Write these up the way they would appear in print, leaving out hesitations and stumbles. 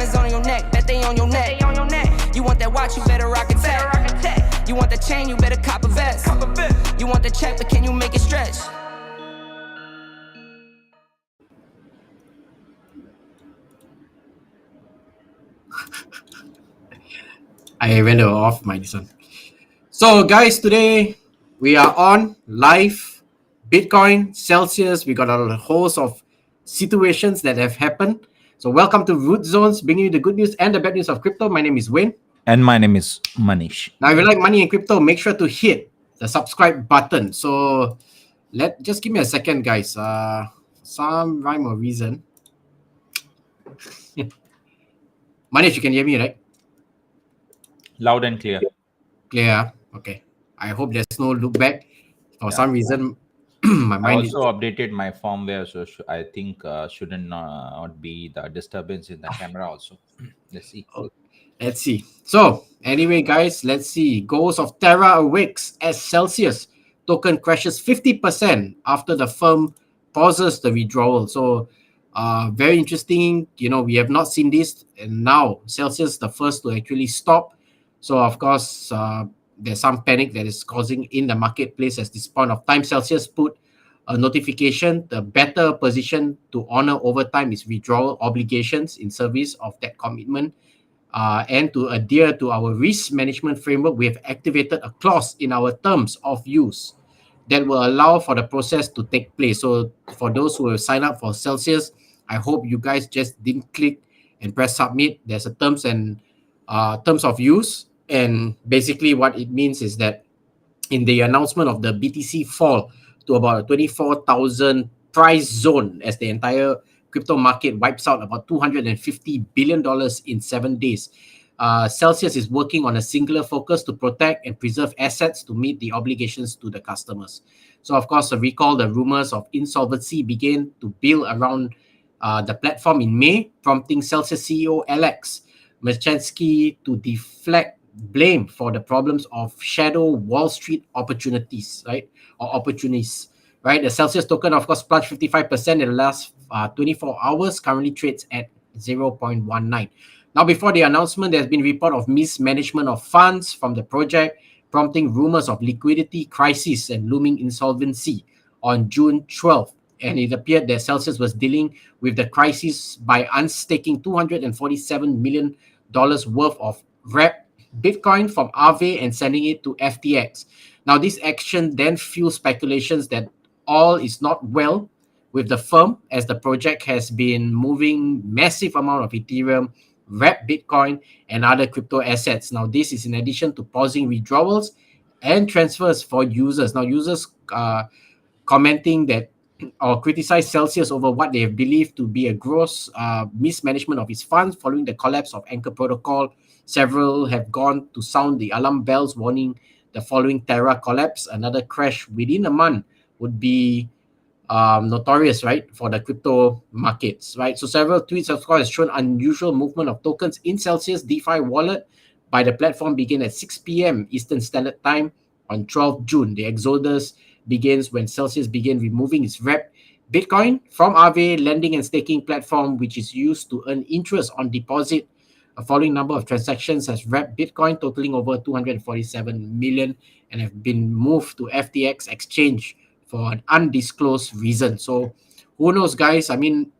diamonds on your neck, bet they on your neck. You want that watch, you better rock a tech. You want the chain, you better cop a vest. You want the check, but can you make it stretch? I went off my this one. So guys, today we are on live Bitcoin, Celsius. We got a host of situations that have happened. So welcome to Root Zones, bringing you the good news and the bad news of crypto. My name is Wayne. And my name is Manish. Now, if you like money and crypto, make sure to hit the subscribe button. So just give me a second, guys. Some rhyme or reason. Manish, you can hear me, right? Loud and clear. Clear. Okay. I hope there's no look back. For some reason, my I mind is. also updated my firmware, so I think shouldn't not be the disturbance in the camera also. Let's see. Let's see. So, anyway, guys, let's see. Goals of Terra awakes as Celsius token crashes 50% after the firm pauses the withdrawal. So, very interesting. You know, we have not seen this, and now Celsius the first to actually stop. So, of course, there's some panic that is causing in the marketplace at this point of time. Celsius put a notification. The better position to honor over time is withdrawal obligations in service of that commitment. And to adhere to our risk management framework, we have activated a clause in our terms of use that will allow for the process to take place. So for those who have signed up for Celsius, I hope you guys just didn't click and press submit. There's a terms of use. And basically what it means is that in the announcement of the BTC fall to about 24,000 price zone as the entire crypto market wipes out about $250 billion in 7 days. Celsius is working on a singular focus to protect and preserve assets to meet the obligations to the customers. So, of course, recall the rumors of insolvency began to build around the platform in May, prompting Celsius CEO Alex Merchansky to deflect blame for the problems of shadow Wall Street opportunities, right? Or opportunists, right? The Celsius token, of course, plunged 55% in the last 24 hours, currently trades at 0.19. Now, before the announcement, there's been report of mismanagement of funds from the project, prompting rumors of liquidity crisis and looming insolvency on June 12th. And it appeared that Celsius was dealing with the crisis by unstaking $247 million worth of wrapped Bitcoin from Aave and sending it to FTX. Now, this action then fueled speculations that all is not well with the firm, as the project has been moving massive amount of Ethereum, wrapped Bitcoin, and other crypto assets. Now, this is in addition to pausing withdrawals and transfers for users. Now, users commenting that or criticize Celsius over what they have believed to be a gross mismanagement of its funds following the collapse of Anchor Protocol. Several have gone to sound the alarm bells, warning the following Terra collapse, another crash within a month would be notorious, right, for the crypto markets, right? So several tweets, of course, shown unusual movement of tokens in Celsius DeFi wallet by the platform begin at 6 p.m. Eastern Standard Time on 12 June. The exodus begins when Celsius began removing its wrapped Bitcoin from Aave lending and staking platform, which is used to earn interest on deposit. A following number of transactions has wrapped Bitcoin totaling over 247 million and have been moved to FTX exchange for an undisclosed reason. So who knows, guys? I mean,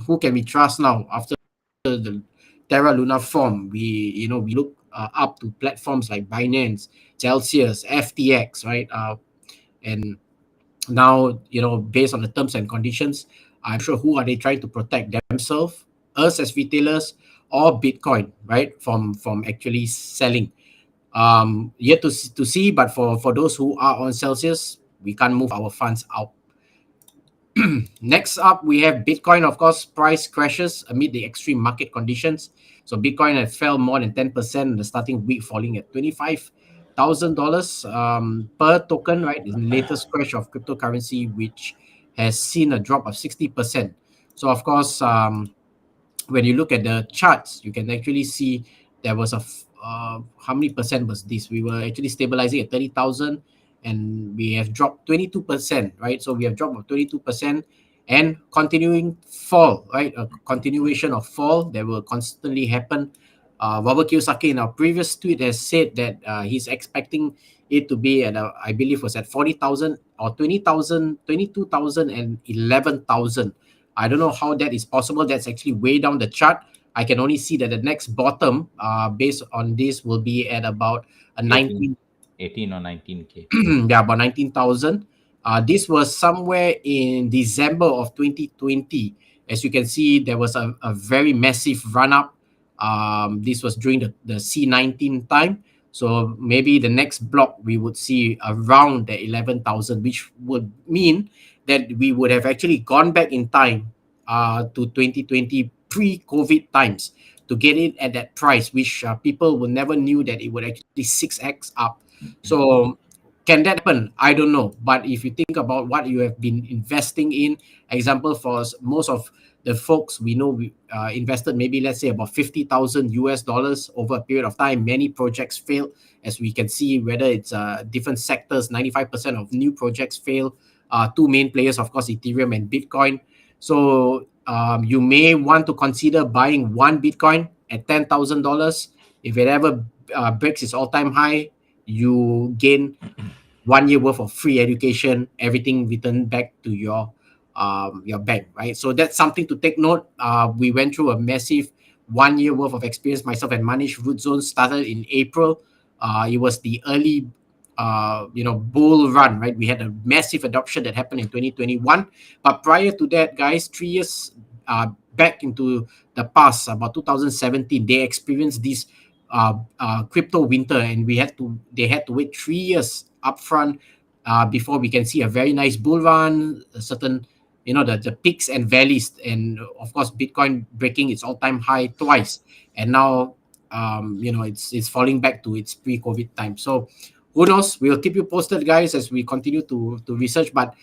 who can we trust now after the Terra Luna form? We look up to platforms like Binance, Celsius, FTX, right? And now, based on the terms and conditions, I'm sure who are they trying to protect themselves, us as retailers, or Bitcoin, right? From actually selling. Yet to see, but for those who are on Celsius, we can't move our funds out. Next up, we have Bitcoin. Of course, price crashes amid the extreme market conditions. So Bitcoin had fell more than 10% in the starting week, falling at $25,000 per token, right? In the latest crash of cryptocurrency, which has seen a drop of 60%. So of course, when you look at the charts, you can actually see there was how many percent was this? We were actually stabilizing at 30,000 and we have dropped 22%, right? So we have dropped of 22%. and continuing fall, right? A continuation of fall that will constantly happen. Robert Kiyosaki in our previous tweet has said that he's expecting it to be at, I believe, was at 40,000 or 20,000, 22,000, and 11,000. I don't know how that is possible. That's actually way down the chart. I can only see that the next bottom, based on this, will be at about a 18, 19. 18 or 19K. Yeah, about 19,000. This was somewhere in December of 2020. As you can see, there was a very massive run up. This was during the C19 time. So maybe the next block we would see around the 11,000, which would mean that we would have actually gone back in time to 2020 pre-COVID times to get it at that price, which people will never knew that it would actually 6x up. So can that happen? I don't know. But if you think about what you have been investing in, example for most of the folks we know, we invested maybe, let's say, about 50,000 US dollars over a period of time. Many projects failed, as we can see, whether it's different sectors. 95% of new projects fail. Two main players, of course, Ethereum and Bitcoin. So you may want to consider buying one Bitcoin at $10,000. If it ever breaks its all-time high, you gain 1 year worth of free education, everything returned back to your bank, right? So that's something to take note. We went through a massive 1 year worth of experience. Myself and Manish, Root Zone started in April. It was the early bull run, right? We had a massive adoption that happened in 2021. But prior to that, guys, 3 years back into the past, about 2017, they experienced this crypto winter, and they had to wait 3 years upfront before we can see a very nice bull run, a certain, the peaks and valleys, and of course Bitcoin breaking its all-time high twice, and now it's falling back to its pre-COVID time. So who knows? We'll keep you posted, guys, as we continue to research. But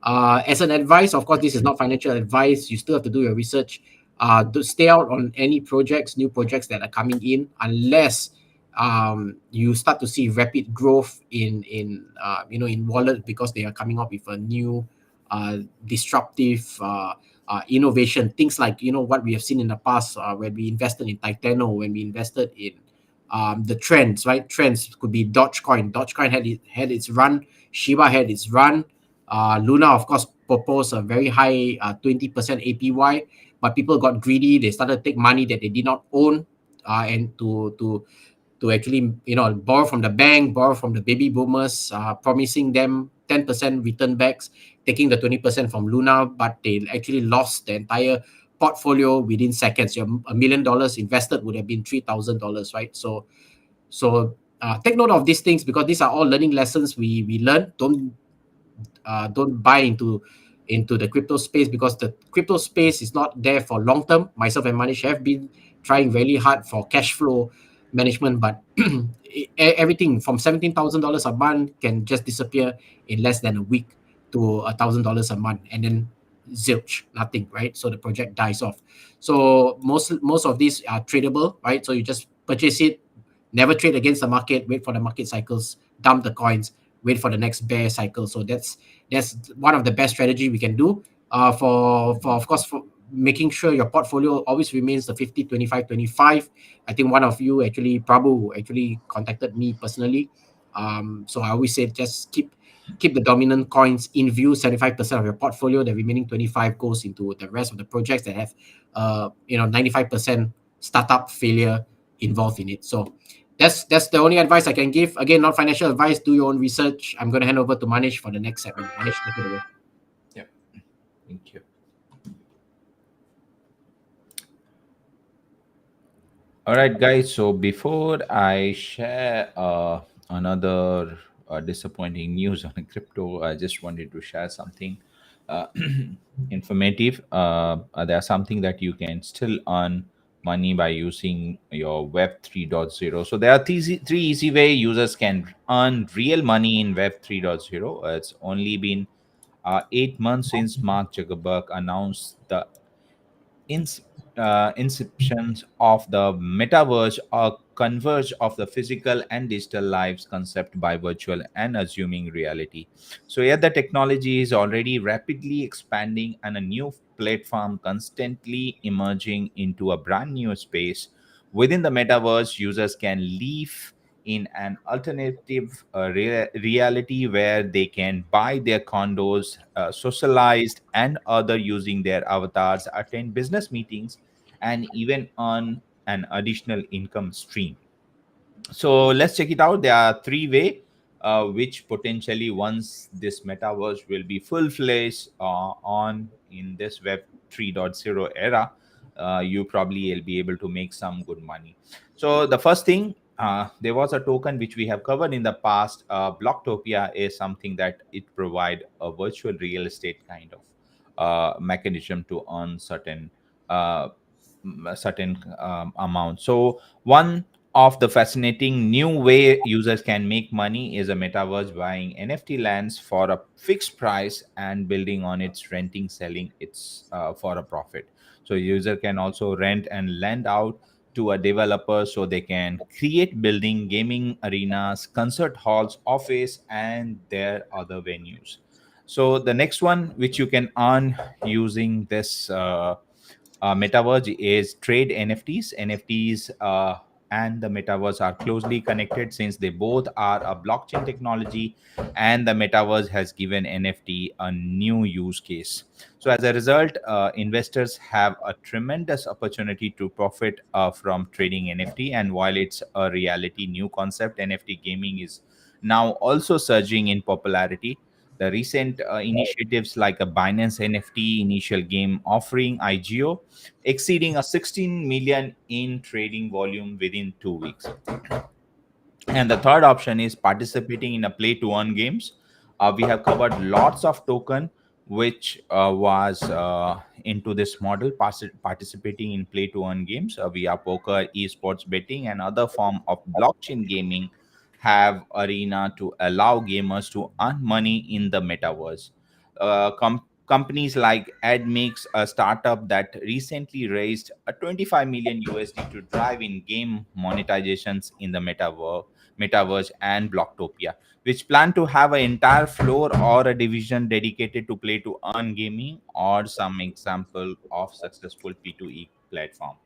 as an advice, of course, this is not financial advice. You still have to do your research. To stay out on any new projects that are coming in, unless you start to see rapid growth in wallet, because they are coming up with a new disruptive innovation. Things like what we have seen in the past, when we invested in Titano, when we invested in the trends, right? Trends could be Dogecoin. Dogecoin had its run. Shiba had its run. Luna, of course, proposed a very high 20% APY, but people got greedy. They started to take money that they did not own, and to actually borrow from the bank, borrow from the baby boomers, promising them 10% return backs, taking the 20% from Luna, but they actually lost the entire portfolio within seconds. Your $1 million invested would have been $3,000, right? So take note of these things, because these are all learning lessons we learn. Don't buy into the crypto space, because the crypto space is not there for long term. Myself and Manish have been trying really hard for cash flow management, but everything from $17,000 a month can just disappear in less than a week to $1,000 a month, and then zilch, nothing, right? So the project dies off. So most of these are tradable, right? So you just purchase it, never trade against the market, wait for the market cycles, dump the coins, wait for the next bear cycle. So that's one of the best strategy we can do, for of course, for making sure your portfolio always remains the 50 25 25. I think one of you, actually Prabhu, actually contacted me personally. So I always say, just keep the dominant coins in view. 75% of your portfolio, the remaining 25 goes into the rest of the projects that have 95% startup failure involved in it. So that's the only advice I can give. Again, not financial advice. Do your own research. I'm going to hand over to Manish for the next segment. Manish, take it away. Yep. Thank you. All right, guys. So before I share another disappointing news on crypto, I just wanted to share something uh, informative. There's something that you can still earn money by using your Web 3.0. So there are three easy way users can earn real money in Web 3.0. It's only been 8 months since Mark Zuckerberg announced the ins- inception of the Metaverse, converge of the physical and digital lives concept by virtual and assuming reality. So here the technology is already rapidly expanding and a new platform constantly emerging into a brand new space. Within the metaverse, users can live in an alternative reality where they can buy their condos, socialized and other using their avatars, attend business meetings, and even earn an additional income stream. So let's check it out. There are three-way, which potentially once this metaverse will be full-fledged on in this Web 3.0 era, you probably will be able to make some good money. So the first thing, there was a token which we have covered in the past. Blocktopia is something that it provide a virtual real estate kind of mechanism to earn uh, certain amount. So one of the fascinating new way users can make money is a metaverse buying NFT lands for a fixed price and building on its renting, selling its for a profit. So user can also rent and lend out to a developer so they can create building, gaming arenas, concert halls, office, and their other venues. So the next one which you can earn using this metaverse is trade NFTs. NFTs and the metaverse are closely connected since they both are a blockchain technology, and the metaverse has given NFT a new use case. So, as a result, investors have a tremendous opportunity to profit from trading NFT. And while it's a reality new concept, NFT gaming is now also surging in popularity. The recent initiatives like a Binance NFT initial game offering IGO exceeding a 16 million in trading volume within 2 weeks. And the third option is participating in a play to earn games. We have covered lots of token which was into this model, participating in play to earn games via poker, esports betting, and other form of blockchain gaming have arena to allow gamers to earn money in the metaverse. Companies like AdMix, a startup that recently raised a 25 million USD to drive in game monetizations in the metaverse, and Blocktopia, which plan to have an entire floor or a division dedicated to play to earn gaming, or some example of successful P2E platform.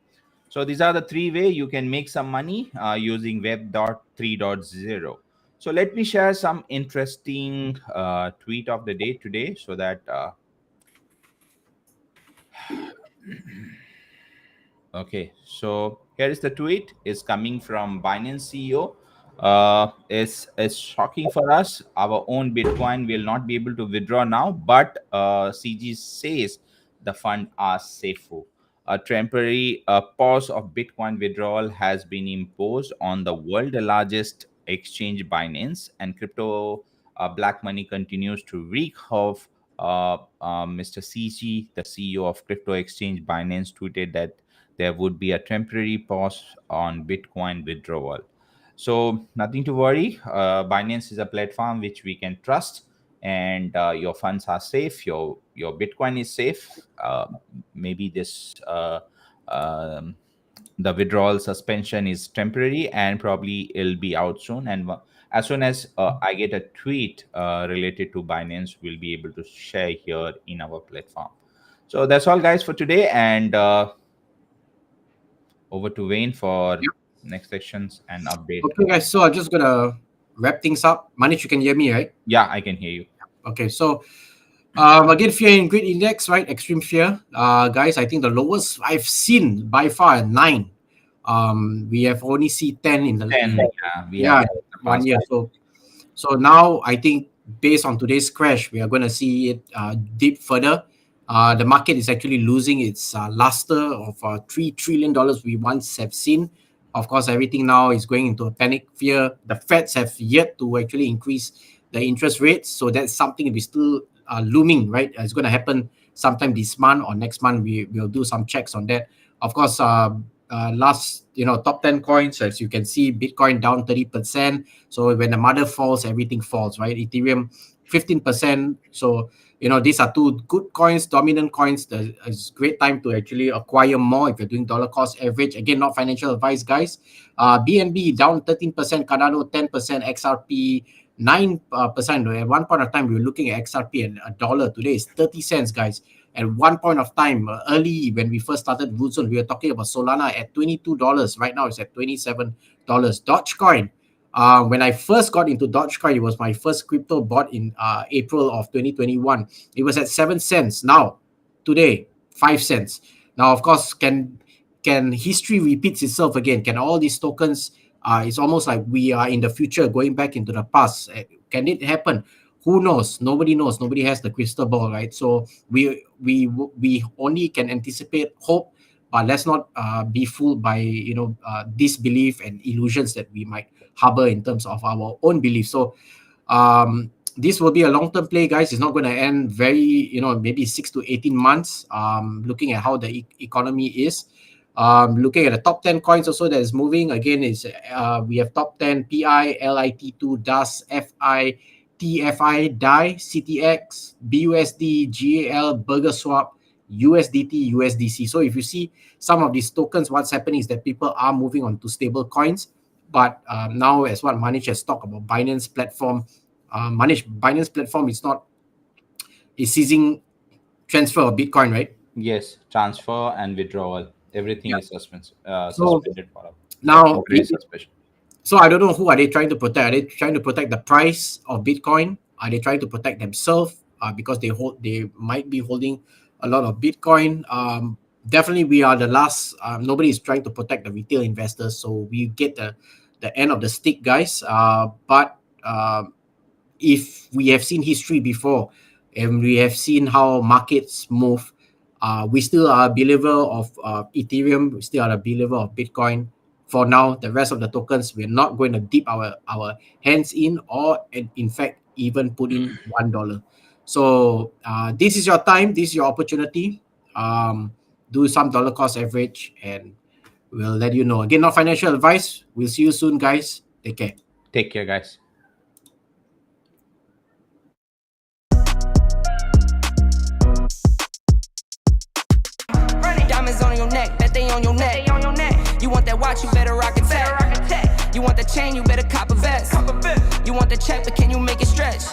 So these are the three way you can make some money using Web 3.0. So let me share some interesting tweet of the day today, so that okay, so here is the tweet. Is coming from Binance CEO. It's shocking for us. Our own Bitcoin will not be able to withdraw now, but CG says the fund are safe. A temporary pause of Bitcoin withdrawal has been imposed on the world largest exchange Binance, and crypto black money continues to wreak havoc. Mr. CG, the CEO of crypto exchange Binance, tweeted that there would be a temporary pause on Bitcoin withdrawal. So nothing to worry. Binance is a platform which we can trust, and your funds are safe. Your Bitcoin is safe. Maybe this the withdrawal suspension is temporary, and probably it'll be out soon. And as soon as I get a tweet related to Binance, we'll be able to share here in our platform. So that's all, guys, for today, and over to Wayne for next sections and update. Okay, guys. So I'm just gonna wrap things up. Manish, you can hear me, right? Yeah, I can hear you. Okay. So again, fear and greed index, right? Extreme fear. Guys, I think the lowest I've seen by far at 9. We have only seen 10 in the 10. in, Yeah, we yeah have the 1 year. past. So now I think based on today's crash, we are going to see it dip further. The market is actually losing its luster of $3 trillion we once have seen. Of course, everything now is going into a panic fear. The Feds have yet to actually increase the interest rates, so that's something we still looming, right? It's going to happen sometime this month or next month. We will do some checks on that. Of course, last top 10 coins, as you can see, Bitcoin down 30%. So when the mother falls, everything falls, right? Ethereum 15%. So these are two good coins, dominant coins. It's a great time to actually acquire more if you're doing dollar cost average. Again, not financial advice, guys. BNB down 13%, Cardano 10%, XRP 9%. At one point of time, we were looking at XRP and a dollar. Today is 30 cents, guys. At one point of time, early when we first started Woodson, we were talking about Solana at $22. Right now, it's at $27. Dogecoin. When I first got into Dogecoin, it was my first crypto bought in April of 2021. It was at 7 cents. Now, today, 5 cents. Now, of course, can history repeats itself again? Can all these tokens? It's almost like we are in the future, going back into the past. Can it happen? Who knows? Nobody knows. Nobody has the crystal ball, right? So we only can anticipate, hope, but let's not be fooled by disbelief and illusions that we might harbor in terms of our own beliefs. So this will be a long-term play, guys. It's not going to end very, maybe 6 to 18 months. Looking at how the economy is. Looking at the top 10 coins also that is moving. Again, is we have top 10 PI, LIT2, DAS, FI, TFI, DAI, CTX, BUSD, GAL, Burger Swap, USDT, USDC. So if you see some of these tokens, what's happening is that people are moving on to stable coins. But now, as what Manish has talked about, Binance platform, Binance platform is ceasing transfer of Bitcoin, right? Yes, transfer and withdrawal. Everything is So suspended for now, temporary suspension. so I don't know, who are they trying to protect? Are they trying to protect the price of Bitcoin? Are they trying to protect themselves because they might be holding a lot of Bitcoin? Definitely, we are the last. Nobody is trying to protect the retail investors, so we get the end of the stick, guys. But if we have seen history before, and we have seen how markets move, we still are a believer of Ethereum. We still are a believer of Bitcoin. For now, the rest of the tokens, we're not going to dip our hands in, or in fact even put in $1. So this is your time. This is your opportunity. Do some dollar cost average, and we'll let you know. Again, not financial advice. We'll see you soon, guys. Take care. Take care, guys. Diamonds on your neck, bet they on your neck. You want that watch, you better rock it tech. You want the chain, you better cop a vest. You want the check, but can you make it stretch?